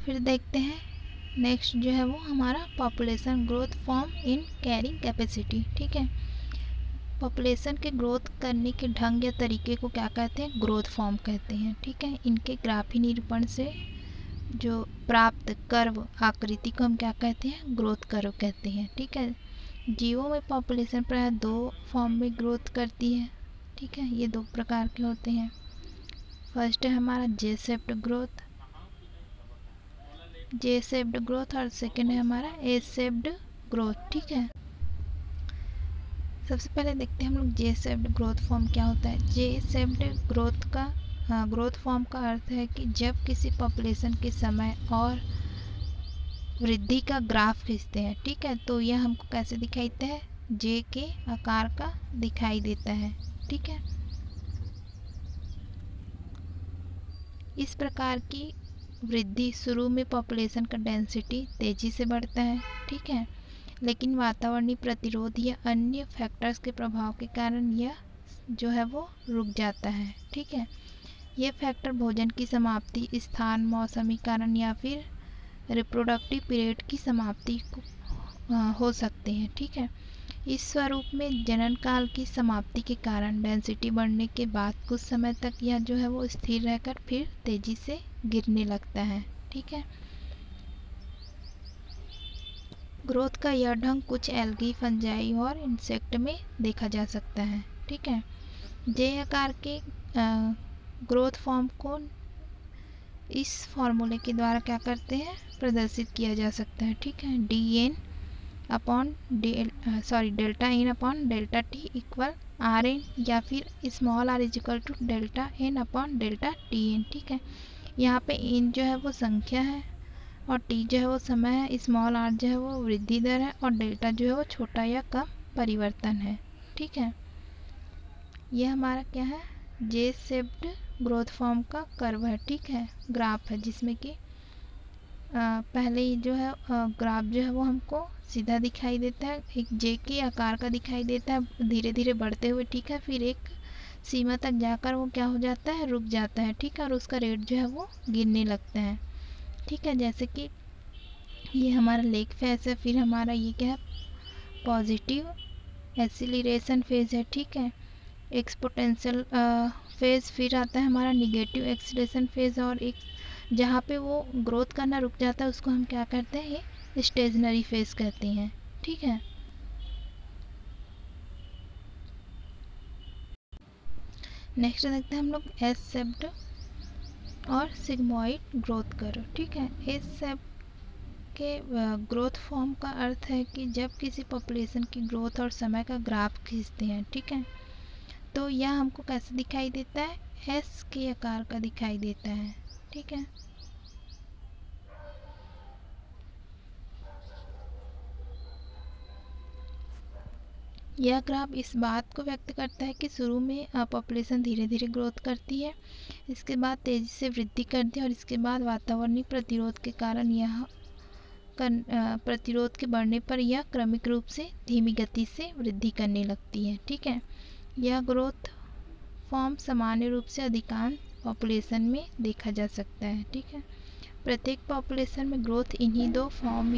फिर देखते हैं नेक्स्ट जो है वो हमारा population growth form in carrying capacity. ठीक है, पॉपुलेशन के ग्रोथ करने के ढंग या तरीके को क्या कहते हैं? ग्रोथ फॉर्म कहते हैं। ठीक है, इनके ग्राफी निरूपण से जो प्राप्त कर्व आकृति को हम क्या कहते हैं? ग्रोथ कर्व कहते हैं। ठीक है, जीवों में पॉपुलेशन प्रायः 2 फॉर्म में ग्रोथ करती है। ठीक है, ये 2 प्रकार के होते हैं। फर्स्ट है हमारा जे शेप्ड ग्रोथ और सेकेंड है हमारा ए शेप्ड ग्रोथ। ठीक है, सबसे पहले देखते हैं हम लोग जे शेप्ड ग्रोथ फॉर्म क्या होता है। जे शेप्ड ग्रोथ फॉर्म का अर्थ है कि जब किसी पॉपुलेशन के समय और वृद्धि का ग्राफ खींचते हैं। ठीक है, तो यह हमको कैसे दिखाई देता है? जे के आकार का दिखाई देता है। ठीक है, इस प्रकार की वृद्धि शुरू में पॉपुलेशन का डेंसिटी तेजी से बढ़ता है। ठीक है, लेकिन वातावरणीय प्रतिरोध या अन्य फैक्टर्स के प्रभाव के कारण यह जो है वो रुक जाता है। ठीक है, ये फैक्टर भोजन की समाप्ति, स्थान, मौसमी कारण या फिर रिप्रोडक्टिव पीरियड की समाप्ति हो सकते हैं। ठीक है, इस स्वरूप में जनन काल की समाप्ति के कारण डेंसिटी बढ़ने के बाद कुछ समय तक यह जो है वो स्थिर रहकर फिर तेजी से गिरने लगता है। ठीक है, ग्रोथ का यह ढंग कुछ एल्गी, फंजाई और इंसेक्ट में देखा जा सकता है। ठीक है, जे आकार के ग्रोथ फॉर्म को इस फॉर्मूले के द्वारा क्या करते हैं? प्रदर्शित किया जा सकता है। ठीक है, delta N upon delta T equal R N या फिर small R is equal to delta N upon delta T N. ठीक है, यहाँ पे एन जो है वो संख्या है और टी जो है वो समय है, स्मॉल आर जो है वो वृद्धि दर है और डेल्टा जो है वो छोटा या कम परिवर्तन है। ठीक है, यह हमारा क्या है? जे शेप्ड ग्रोथ फॉर्म का कर्व है। ठीक है, ग्राफ है जिसमें कि पहले ही जो है ग्राफ जो है वो हमको सीधा दिखाई देता है, एक जे के आकार का दिखाई देता है धीरे धीरे बढ़ते हुए। ठीक है, फिर एक सीमा तक जाकर वो क्या हो जाता है? रुक जाता है। ठीक है, और उसका रेट जो है वो गिरने लगता है। ठीक है, जैसे कि ये हमारा लेग फेस है, फिर हमारा ये क्या है? पॉजिटिव एक्सीलरेशन फेज है। ठीक है, एक्सपोनेंशियल फेज, फिर आता है हमारा निगेटिव एक्सीलरेशन फेज, और एक जहाँ पे वो ग्रोथ करना रुक जाता है उसको हम क्या कहते हैं? ये स्टेशनरी फेज कहते हैं। ठीक है, नेक्स्ट देखते हैं हम लोग एस शेप्ड और सिग्मॉइड ग्रोथ कर्व। ठीक है, एस शेप के ग्रोथ फॉर्म का अर्थ है कि जब किसी पॉपुलेशन की ग्रोथ और समय का ग्राफ खींचते हैं। ठीक है, तो यह हमको कैसे दिखाई देता है? एस के आकार का दिखाई देता है। ठीक है, यह ग्राफ इस बात को व्यक्त करता है कि शुरू में पॉपुलेशन धीरे धीरे ग्रोथ करती है, इसके बाद तेज़ी से वृद्धि करती है और इसके बाद वातावरणीय प्रतिरोध के कारण यह प्रतिरोध के बढ़ने पर यह क्रमिक रूप से धीमी गति से वृद्धि करने लगती है। ठीक है, यह ग्रोथ फॉर्म सामान्य रूप से अधिकांश पॉपुलेशन में देखा जा सकता है। ठीक है, प्रत्येक पॉपुलेशन में ग्रोथ इन्हीं दो फॉर्म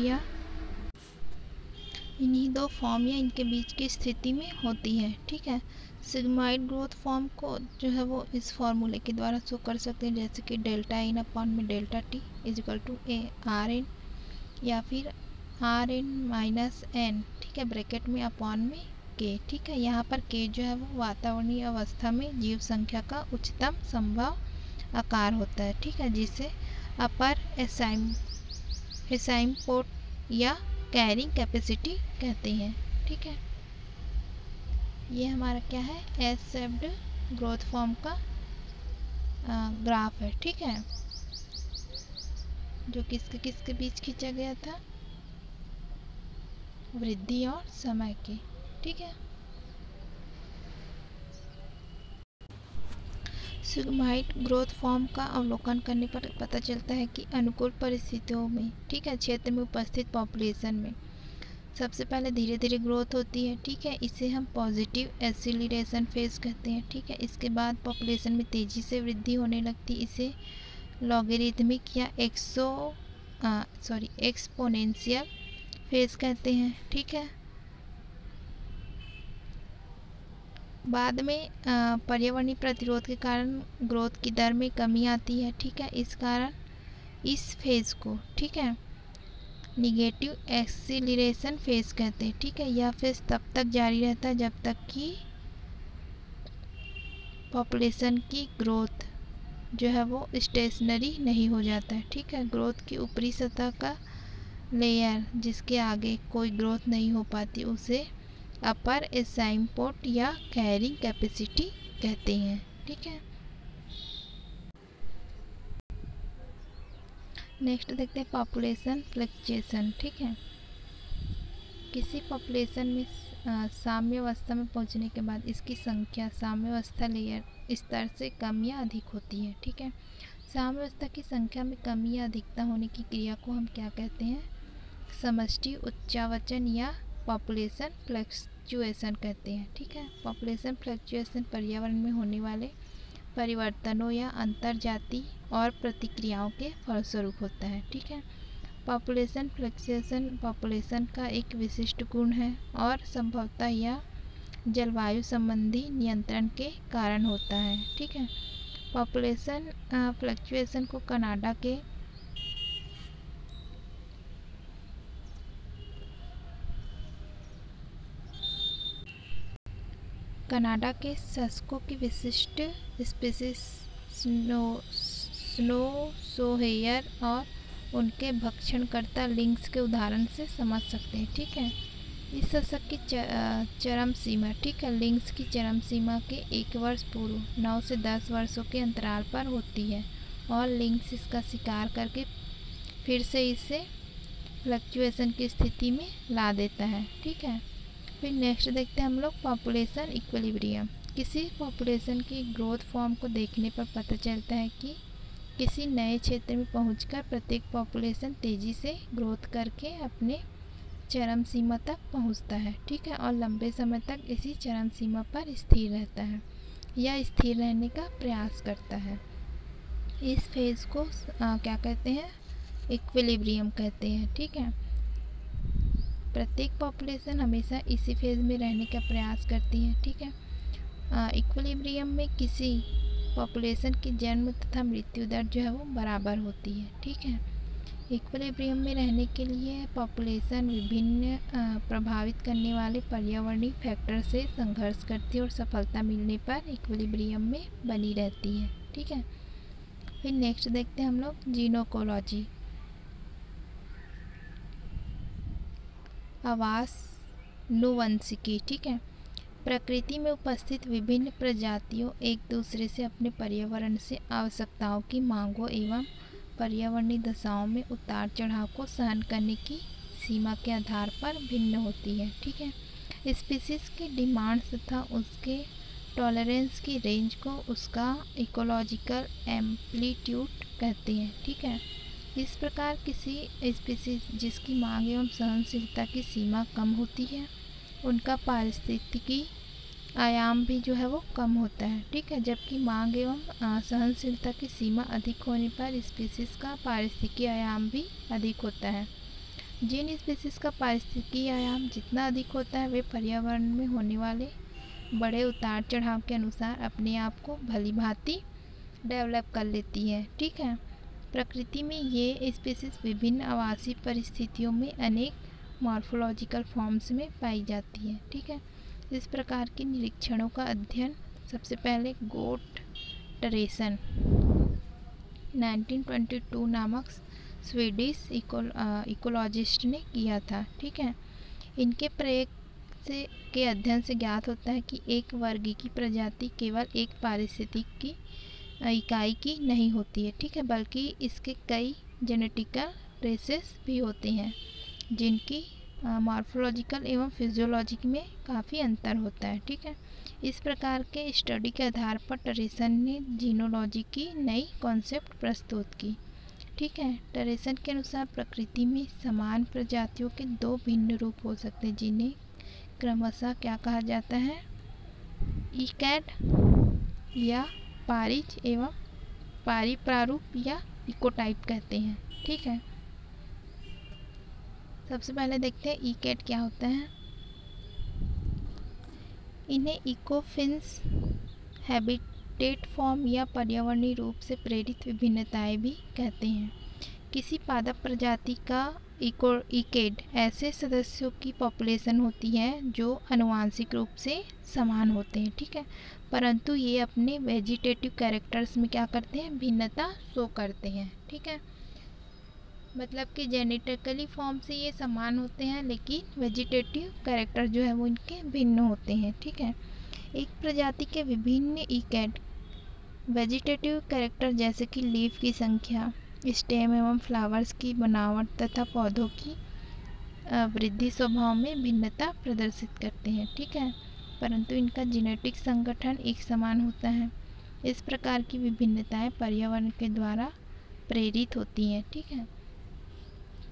या इनके बीच की स्थिति में होती है। ठीक है, सिग्मॉइड ग्रोथ फॉर्म को जो है वो इस फॉर्मूले के द्वारा शो कर सकते हैं, जैसे कि डेल्टा एन अपॉन में delta T is equal to A R N या फिर आर एन माइनस एन। ठीक है, ब्रैकेट में अपॉन में के। ठीक है, यहाँ पर के जो है वो वातावरणीय अवस्था में जीव संख्या का उच्चतम संभव आकार होता है। ठीक है, जिसे अपर एसाइम्पोर्ट या कैरिंग कैपेसिटी कहते हैं। ठीक है, ये हमारा क्या है? एस शेप्ड ग्रोथ फॉर्म का ग्राफ है। ठीक है, जो किसके बीच खींचा गया था? वृद्धि और समय के। ठीक है, सिग्मॉइड ग्रोथ फॉर्म का अवलोकन करने पर पता चलता है कि अनुकूल परिस्थितियों में, ठीक है, क्षेत्र में उपस्थित पॉपुलेशन में सबसे पहले धीरे धीरे ग्रोथ होती है। ठीक है, इसे हम पॉजिटिव एक्सीलरेशन फेज कहते हैं। ठीक है, इसके बाद पॉपुलेशन में तेज़ी से वृद्धि होने लगती, इसे लॉगरिथमिक या एक्सपोनेंशियल फेज कहते हैं। ठीक है, बाद में पर्यावरणीय प्रतिरोध के कारण ग्रोथ की दर में कमी आती है। ठीक है, इस कारण इस फेज़ को, ठीक है, निगेटिव एक्सीलरेशन फेज़ कहते हैं। ठीक है, यह फेज़ तब तक जारी रहता है जब तक कि पॉपुलेशन की ग्रोथ जो है वो स्टेशनरी नहीं हो जाता है। ठीक है, ग्रोथ की ऊपरी सतह का लेयर जिसके आगे कोई ग्रोथ नहीं हो पाती उसे अपर एसाइम्पोर्ट या कैरिंग कैपेसिटी कहते हैं। ठीक है, नेक्स्ट देखते हैं पॉपुलेशन फ्लक्चुएशन। ठीक है, किसी पॉपुलेशन में साम्यावस्था में पहुंचने के बाद इसकी संख्या साम्यावस्था लेयर स्तर से कम या अधिक होती है। ठीक है, साम्यावस्था की संख्या में कमी या अधिकता होने की क्रिया को हम क्या कहते हैं? समष्टि उच्चावचन या पॉपुलेशन फ्लक्चुएशन कहते हैं। ठीक है, पॉपुलेशन फ्लक्चुएशन पर्यावरण में होने वाले परिवर्तनों या अंतरजातीय और प्रतिक्रियाओं के फलस्वरूप होता है। ठीक है, पॉपुलेशन फ्लक्चुएशन पॉपुलेशन का एक विशिष्ट गुण है और संभवतः यह जलवायु संबंधी नियंत्रण के कारण होता है। ठीक है, पॉपुलेशन फ्लक्चुएशन को कनाडा के सस्को की विशिष्ट स्पीसीज स्नो सोहेयर और उनके भक्षणकर्ता लिंक्स के उदाहरण से समझ सकते हैं। ठीक है, इस शतक की चरम सीमा, ठीक है, लिंक्स की चरम सीमा के 1 वर्ष पूर्व 9 से 10 वर्षों के अंतराल पर होती है और लिंक्स इसका शिकार करके फिर से इसे फ्लक्चुएशन की स्थिति में ला देता है। ठीक है, फिर नेक्स्ट देखते हैं हम लोग पॉपुलेशन इक्विलिब्रियम। किसी पॉपुलेशन की ग्रोथ फॉर्म को देखने पर पता चलता है कि किसी नए क्षेत्र में पहुंचकर प्रत्येक पॉपुलेशन तेज़ी से ग्रोथ करके अपने चरम सीमा तक पहुंचता है। ठीक है, और लंबे समय तक इसी चरम सीमा पर स्थिर रहता है या स्थिर रहने का प्रयास करता है। इस फेज़ को क्या कहते हैं? इक्विलिब्रियम कहते हैं। ठीक है, प्रत्येक पॉपुलेशन हमेशा इसी फेज़ में रहने का प्रयास करती है। ठीक है, इक्विलिब्रियम में किसी पॉपुलेशन की जन्म तथा मृत्यु दर जो है वो बराबर होती है। ठीक है, इक्विलिब्रियम में रहने के लिए पॉपुलेशन विभिन्न प्रभावित करने वाले पर्यावरणीय फैक्टर से संघर्ष करती है और सफलता मिलने पर इक्विलिब्रियम में बनी रहती है। ठीक है, फिर नेक्स्ट देखते हैं हम लोग जीनोकोलॉजी। आवास नुवंशिकी। ठीक है, प्रकृति में उपस्थित विभिन्न प्रजातियों एक दूसरे से अपने पर्यावरण से आवश्यकताओं की मांगों एवं पर्यावरणीय दशाओं में उतार चढ़ाव को सहन करने की सीमा के आधार पर भिन्न होती है। ठीक है, स्पीसीज की डिमांड्स तथा उसके टॉलरेंस की रेंज को उसका इकोलॉजिकल एम्पलीट्यूड कहते हैं। ठीक है, इस प्रकार किसी स्पीसीज जिसकी मांग एवं सहनशीलता की सीमा कम होती है उनका पारिस्थितिकी आयाम भी जो है वो कम होता है। ठीक है, जबकि मांग एवं सहनशीलता की सीमा अधिक होने पर स्पीसीज का पारिस्थितिकी आयाम भी अधिक होता है। जिन स्पीसीज का पारिस्थितिकी आयाम जितना अधिक होता है वे पर्यावरण में होने वाले बड़े उतार चढ़ाव के अनुसार अपने आप को भली भांति डेवलप कर लेती है। ठीक है, प्रकृति में ये स्पीसीज विभिन्न आवासीय परिस्थितियों में अनेक मॉर्फोलॉजिकल फॉर्म्स में पाई जाती है। ठीक है, इस प्रकार के निरीक्षणों का अध्ययन सबसे पहले गोट टरेसन 1922 नामक स्वीडिश इकोलॉजिस्ट ने किया था। ठीक है, इनके प्रयोग के अध्ययन से ज्ञात होता है कि एक वर्ग की प्रजाति केवल एक पारिस्थितिकी इकाई की नहीं होती है। ठीक है, बल्कि इसके कई जेनेटिकल रेसेस भी होते हैं जिनकी मॉर्फोलॉजिकल एवं फिजियोलॉजी में काफ़ी अंतर होता है। ठीक है, इस प्रकार के स्टडी के आधार पर टरेसन ने जीनोलॉजी की नई कॉन्सेप्ट प्रस्तुत की। ठीक है, टरेसन के अनुसार प्रकृति में समान प्रजातियों के 2 भिन्न रूप हो सकते हैं जिन्हें क्रमशः क्या कहा जाता है? इकैड या पारिज एवं पारिप्रारूप या इकोटाइप कहते हैं। ठीक है, सबसे पहले देखते हैं ईकेट क्या होता है। इन्हें इकोफिन्स, हैबिटेट फॉर्म या पर्यावरणीय रूप से प्रेरित विभिन्नताएं भी कहते हैं। किसी पादप प्रजाति का ईकेड ऐसे सदस्यों की पॉपुलेशन होती है जो आनुवंशिक रूप से समान होते हैं, ठीक है, परंतु ये अपने वेजिटेटिव कैरेक्टर्स में क्या करते हैं, भिन्नता शो करते हैं, ठीक है। मतलब कि जेनेटिकली फॉर्म से ये समान होते हैं लेकिन वेजिटेटिव कैरेक्टर जो है वो इनके भिन्न होते हैं, ठीक है। एक प्रजाति के विभिन्न ईकेड वेजिटेटिव कैरेक्टर जैसे कि लीफ की संख्या, स्टेम एवं फ्लावर्स की बनावट तथा पौधों की वृद्धि स्वभाव में भिन्नता प्रदर्शित करते हैं, ठीक है, परंतु इनका जेनेटिक संगठन एक समान होता है। इस प्रकार की विभिन्नताएं पर्यावरण के द्वारा प्रेरित होती हैं, ठीक है,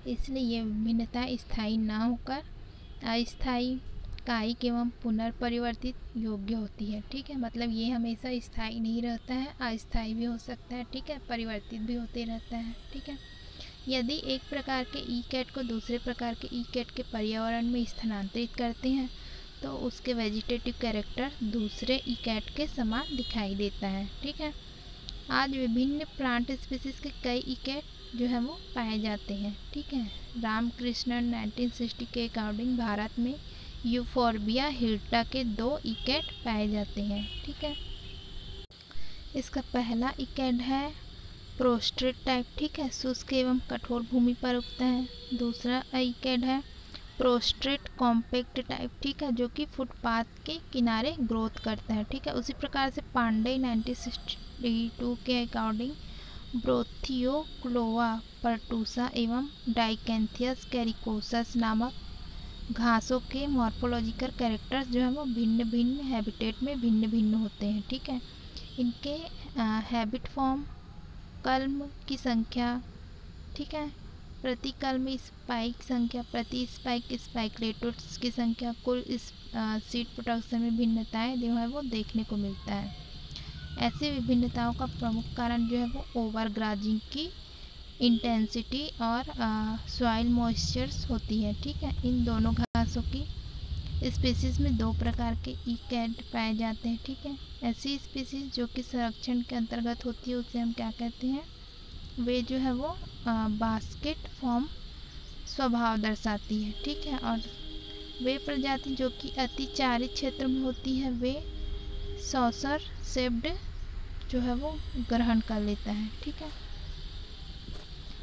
इसलिए ये विभिन्नताएं स्थायी ना होकर अस्थायी, कायिक एवं पुनर्परिवर्तित योग्य होती है, ठीक है। मतलब ये हमेशा स्थायी नहीं रहता है, अस्थायी भी हो सकता है, ठीक है, परिवर्तित भी होते रहता है, ठीक है। यदि एक प्रकार के ईकेट को दूसरे प्रकार के ईकेट के पर्यावरण में स्थानांतरित करते हैं तो उसके वेजिटेटिव कैरेक्टर दूसरे ईकेट के समान दिखाई देता है, ठीक है। आज विभिन्न प्लांट स्पीसीज के कई ईकेट जो है वो पाए जाते हैं, ठीक है। रामकृष्णन 1960 के अकॉर्डिंग भारत में यूफोर्बिया हिल्टा के 2 ईकेट पाए जाते हैं, ठीक है। इसका पहला ईकेट है प्रोस्ट्रेट टाइप, ठीक है, शुष्क एवं कठोर भूमि पर उगता है। दूसरा ईकेट है प्रोस्ट्रेट कॉम्पैक्ट टाइप, ठीक है, जो कि फुटपाथ के किनारे ग्रोथ करता है, ठीक है। उसी प्रकार से पांडे 1962 के अकॉर्डिंग ब्रोथियोक्लोआ पर्टुसा एवं डाइकेंथियस कैरिकोसस नामक घासों के मॉर्फोलॉजिकल कैरेक्टर्स जो है वो भिन्न भिन्न हैबिटेट में भिन्न भिन्न होते हैं, ठीक है। इनके हैबिट फॉर्म, कलम की संख्या, ठीक है, प्रति कलम स्पाइक संख्या, प्रति स्पाइक स्पाइकलेट्स की संख्या, कुल इस सीड प्रोडक्शन में भिन्नताएं जो है वो देखने को मिलता है। ऐसी विभिन्नताओं का प्रमुख कारण जो है वो ओवरग्राजिंग की इंटेंसिटी और सॉइल मॉइस्चर्स होती है, ठीक है। इन दोनों घासों की स्पीसीज़ में 2 प्रकार के ईकेट पाए जाते हैं, ठीक है। ऐसी स्पीसीज़ जो कि संरक्षण के अंतर्गत होती है उसे हम क्या कहते हैं, वे जो है वो बास्केट फॉर्म स्वभाव दर्शाती है, ठीक है। और वे प्रजाति जो कि अतिचारी क्षेत्र में होती है वे सॉसर शेप्ड जो है वो ग्रहण कर लेता है, ठीक है।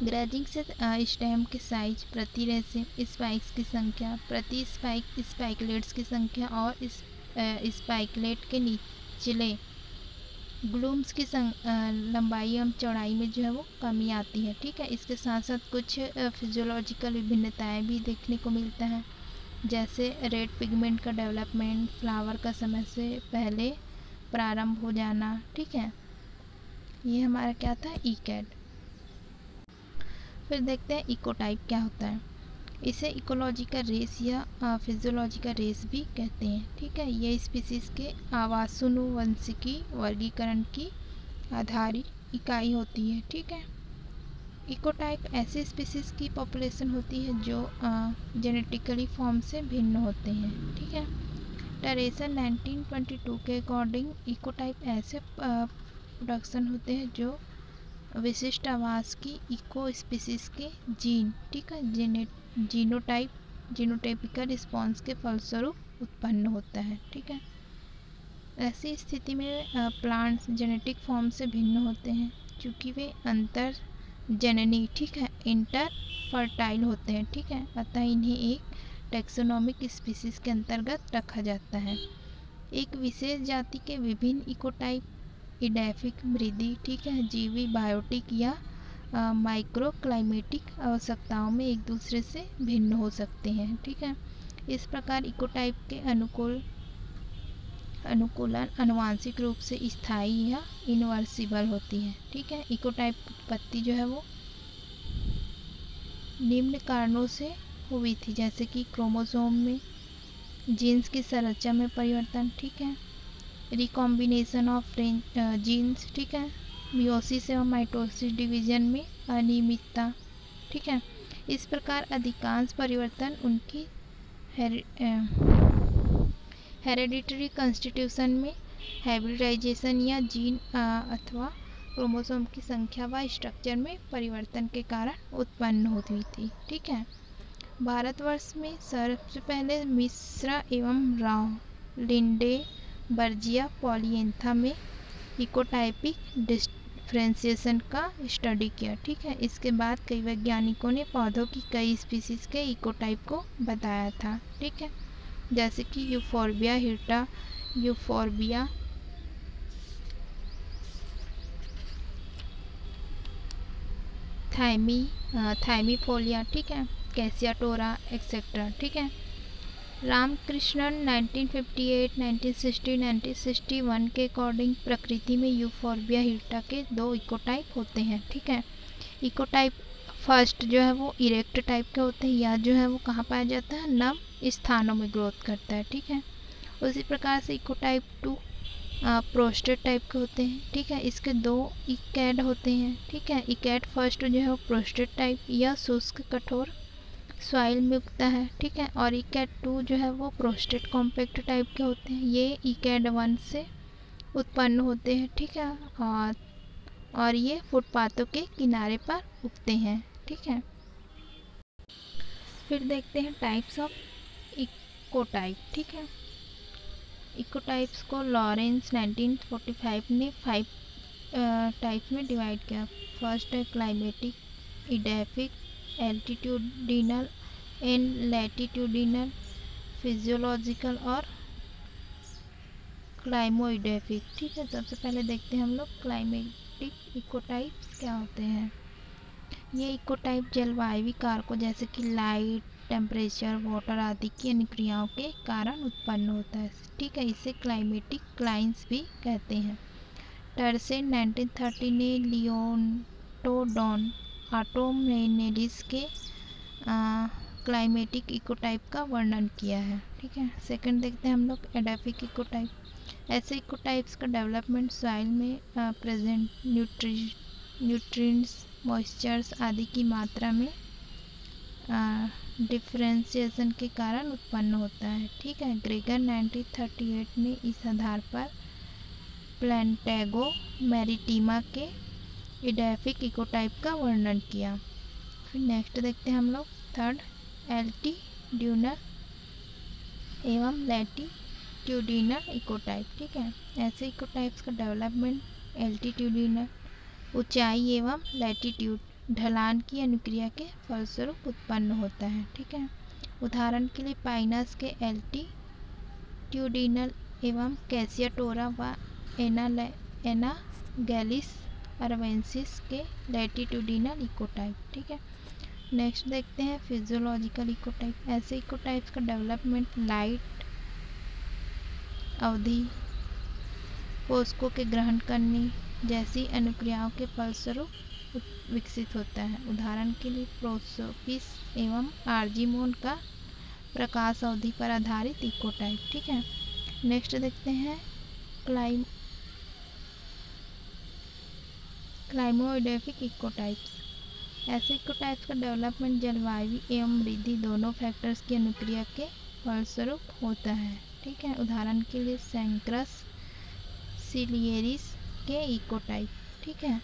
ग्रेजिंग से स्टेम के साइज, प्रति रेशे स्पाइक्स की संख्या, प्रति स्पाइक स्पाइकलेट्स की संख्या और इस स्पाइकलेट के निचले ग्लूम्स की लंबाई एवं चौड़ाई में जो है वो कमी आती है, ठीक है। इसके साथ साथ कुछ फिजियोलॉजिकल विभिन्नताएं भी देखने को मिलता है, जैसे रेड पिगमेंट का डेवलपमेंट, फ्लावर का समय से पहले प्रारंभ हो जाना, ठीक है। ये हमारा क्या था, ईकेट। फिर देखते हैं इकोटाइप क्या होता है। इसे इकोलॉजिकल रेस या फिजियोलॉजिकल रेस भी कहते हैं, ठीक है। ये स्पीसीज़ के आवासनुवंशिकी वर्गीकरण की आधारित इकाई होती है, ठीक है। इकोटाइप ऐसे स्पीसीज़ की पॉपुलेशन होती है जो जेनेटिकली फॉर्म से भिन्न होते हैं, ठीक है। टेरेसन 1922 के अकॉर्डिंग इकोटाइप ऐसे प्रोडक्शन होते हैं जो विशिष्ट आवास की इको स्पीसीज के जीन, ठीक है, जीनोटाइपिकल रिस्पॉन्स के फलस्वरूप उत्पन्न होता है, ठीक है। ऐसी स्थिति में प्लांट्स जेनेटिक फॉर्म से भिन्न होते हैं क्योंकि वे अंतर जननी, ठीक है, इंटर फर्टाइल होते हैं, ठीक है, अतः इन्हें एक टैक्सोनॉमिक स्पीसीज के अंतर्गत रखा जाता है। एक विशेष जाति के विभिन्न इकोटाइप इडैफिक, मृदी, ठीक है, जीवी, बायोटिक या माइक्रो क्लाइमेटिक आवश्यकताओं में एक दूसरे से भिन्न हो सकते हैं, ठीक है। इस प्रकार इकोटाइप के अनुकूलन आनुवंशिक रूप से स्थायी या इनवर्सिबल होती है, ठीक है। इकोटाइप उत्पत्ति जो है वो निम्न कारणों से हुई थी, जैसे कि क्रोमोसोम में जीन्स की संरचना में परिवर्तन, ठीक है, रिकॉम्बिनेशन ऑफ जीन्स, ठीक है, मियोसिस एवं माइटोसिस डिवीजन में अनियमितता, ठीक है। इस प्रकार अधिकांश परिवर्तन उनकी हेरेडिटरी कॉन्स्टिट्यूशन में हाइब्रिडाइजेशन या जीन अथवा क्रोमोसोम की संख्या व स्ट्रक्चर में परिवर्तन के कारण उत्पन्न होती थी। ठीक है। भारतवर्ष में सबसे पहले मिश्रा एवं राव लिंडे बर्जिया पॉलिएंथा में इकोटाइपिक डिफरेंशिएशन का स्टडी किया। ठीक है। इसके बाद कई वैज्ञानिकों ने पौधों की कई स्पीसीज के इकोटाइप को बताया था। ठीक है। जैसे कि यूफोर्बिया हिर्टा, यूफोर्बिया थाइमीफोलिया, ठीक है, कैसियाटोरा एक्सेट्रा। ठीक है। रामकृष्णन 1958, 1960, 1961 के अकॉर्डिंग प्रकृति में यूफोर्बिया हिर्टा के 2 इकोटाइप होते हैं। ठीक है। इकोटाइप फर्स्ट जो है वो इरेक्ट टाइप के होते हैं, या जो है वो कहाँ पाया जाता है, नम स्थानों में ग्रोथ करता है। ठीक है। उसी प्रकार से इकोटाइप 2 प्रोस्टेट टाइप के होते हैं। ठीक है। इसके 2 इकैड होते हैं। ठीक है। इकैड फर्स्ट जो है वो प्रोस्टेट टाइप या शुष्क कठोर सॉइल में उगता है। ठीक है। और इकैड 2 जो है वो प्रोस्टेट कॉम्पैक्ट टाइप के होते हैं। ये इकैड 1 से उत्पन्न होते हैं। ठीक है। और ये फुटपाथों के किनारे पर उगते हैं। ठीक है। फिर देखते हैं टाइप्स ऑफ इकोटाइप। ठीक है। इकोटाइप्स को लॉरेंस 1945 ने 5 टाइप्स में डिवाइड किया। फर्स्ट है climatic, edaphic, एल्टीट्यूडिनल and latitudinal, physiological और क्लाइमोइडेफिक। ठीक है। सबसे पहले देखते हैं हम लोग क्लाइमेटिक इकोटाइप्स क्या होते हैं। ये इकोटाइप जलवायु कारकों जैसे कि लाइट, टेम्परेचर, वाटर आदि की अनुक्रियाओं के कारण उत्पन्न होता है। ठीक है। इसे क्लाइमेटिक क्लाइंस भी कहते हैं। टर्सेन 1930 ने लियोटोडॉन आटोमेनेलिस के क्लाइमेटिक इकोटाइप का वर्णन किया है। ठीक है। सेकंड देखते हैं हम लोग एडाफिक इकोटाइप। ऐसे इकोटाइप्स का डेवलपमेंट सॉइल में प्रेजेंट न्यूट्रिएंट्स, मॉइस्चर्स आदि की मात्रा में डिफरेंशिएशन के कारण उत्पन्न होता है। ठीक है। ग्रेगर 1938 ने इस आधार पर प्लेंटेगो मैरिटीमा के इडेफिक इकोटाइप का वर्णन किया। फिर नेक्स्ट देखते हैं हम लोग थर्ड एल्टीट्यूडिनल एवं लैटिट्यूडिनल इकोटाइप। ठीक है। ऐसे इकोटाइप्स का डेवलपमेंट एल्टीट्यूडिनल ऊंचाई एवं लैटिट्यूड ढलान की अनुक्रिया के फलस्वरूप उत्पन्न होता है। ठीक है। उदाहरण के लिए पाइनस के एल्टीट्यूडिनल एवं कैसियाटोरा व एनागैलिस अरवेंसिस के लैटिट्यूडिनल इकोटाइप। ठीक है। नेक्स्ट देखते हैं फिजियोलॉजिकल इकोटाइप। ऐसे इकोटाइप्स का डेवलपमेंट लाइट अवधि, पोषकों के ग्रहण करने जैसी अनुक्रियाओं के फलस्वरूप विकसित होता है। उदाहरण के लिए प्रोसोपिस एवं आर्जीमोन का प्रकाश अवधि पर आधारित इकोटाइप। ठीक है। नेक्स्ट देखते हैं क्लाइमोइडेफिक इकोटाइप्स। ऐसे इकोटाइप्स का डेवलपमेंट जलवायु एवं वृद्धि दोनों फैक्टर्स की अनुक्रिया के फलस्वरूप होता है। ठीक है। उदाहरण के लिए सैंक्रस सिलियरिस के इकोटाइप। ठीक है।